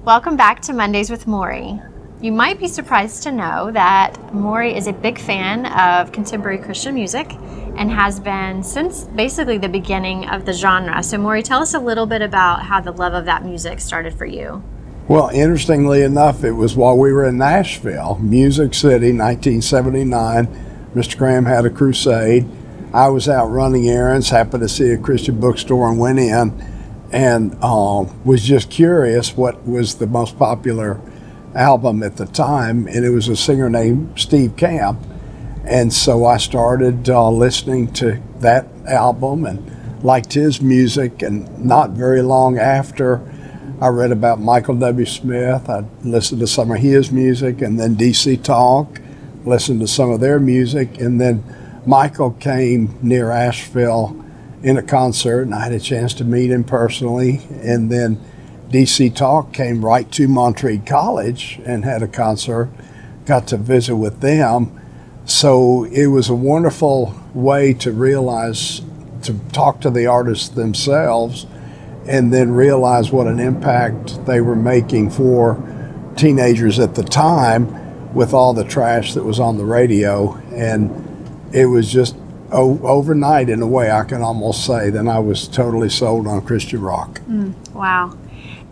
Welcome back to Mondays with Maury. You might be surprised to know that Maury is a big fan of contemporary Christian music and has been since basically the beginning of the genre. So Maury, tell us a little bit about how the love of that music started for you. Well, interestingly enough, it was while we were in Nashville, Music City, 1979. Mr. Graham had a crusade. I was out running errands, happened to see a Christian bookstore and went in and was just curious what was the most popular album at the time, and it was a singer named Steve Camp. And so I started listening to that album and liked his music, and not very long after, I read about Michael W. Smith. I listened to some of his music, and then DC Talk, listened to some of their music, and then Michael came near Asheville in a concert, and I had a chance to meet him personally. And then DC Talk came right to Montreat College and had a concert, got to visit with them. So it was a wonderful way to realize, to talk to the artists themselves, and then realize what an impact they were making for teenagers at the time with all the trash that was on the radio. And it was just overnight, in a way, I can almost say, then I was totally sold on Christian rock. Wow.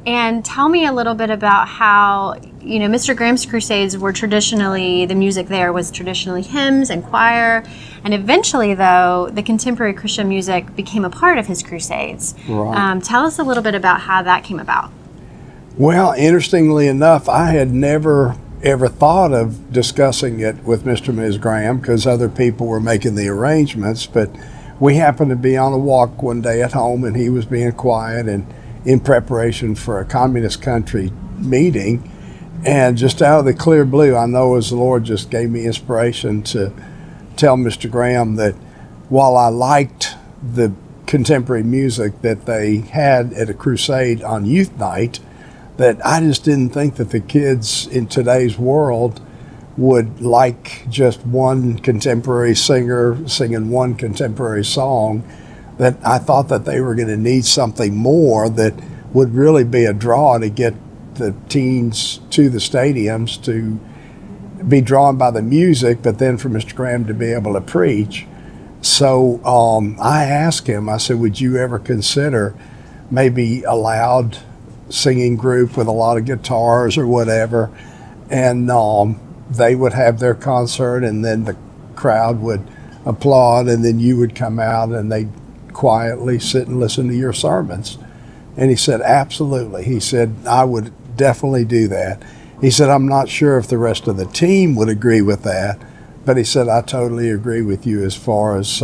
And tell me a little bit about how, Mr. Graham's Crusades were traditionally, the music there was traditionally hymns and choir, and eventually, though, the contemporary Christian music became a part of his crusades. Right. Tell us a little bit about how that came about. Well, interestingly enough, I had never ever thought of discussing it with Mr. and Ms. Graham because other people were making the arrangements, but we happened to be on a walk one day at home, and he was being quiet and in preparation for a communist country meeting. And just out of the clear blue, I know as the Lord just gave me inspiration to tell Mr. Graham that while I liked the contemporary music that they had at a crusade on youth night, that I just didn't think that the kids in today's world would like just one contemporary singer singing one contemporary song, that I thought that they were going to need something more that would really be a draw to get the teens to the stadiums, to be drawn by the music, but then for Mr. Graham to be able to preach. So I asked him, I said, would you ever consider maybe a loud singing group with a lot of guitars or whatever, and they would have their concert, and then the crowd would applaud, and then you would come out and they'd quietly sit and listen to your sermons. And he said, absolutely. He said, I would definitely do that. He said, I'm not sure if the rest of the team would agree with that, but he said, I totally agree with you as far as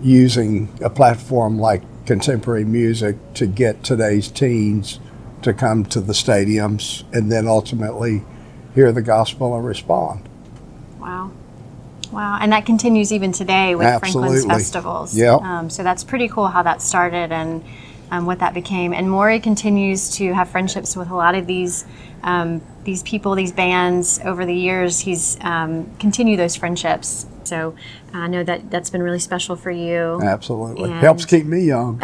using a platform like contemporary music to get today's teens to come to the stadiums and then ultimately hear the gospel and respond. Wow. And that continues even today with Absolutely. Franklin's festivals. Yep. So that's pretty cool how that started and what that became. And Maury continues to have friendships with a lot of these people, these bands over the years. He's continued those friendships. So I know that that's been really special for you. Absolutely. Helps keep me young.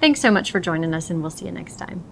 Thanks so much for joining us, and we'll see you next time.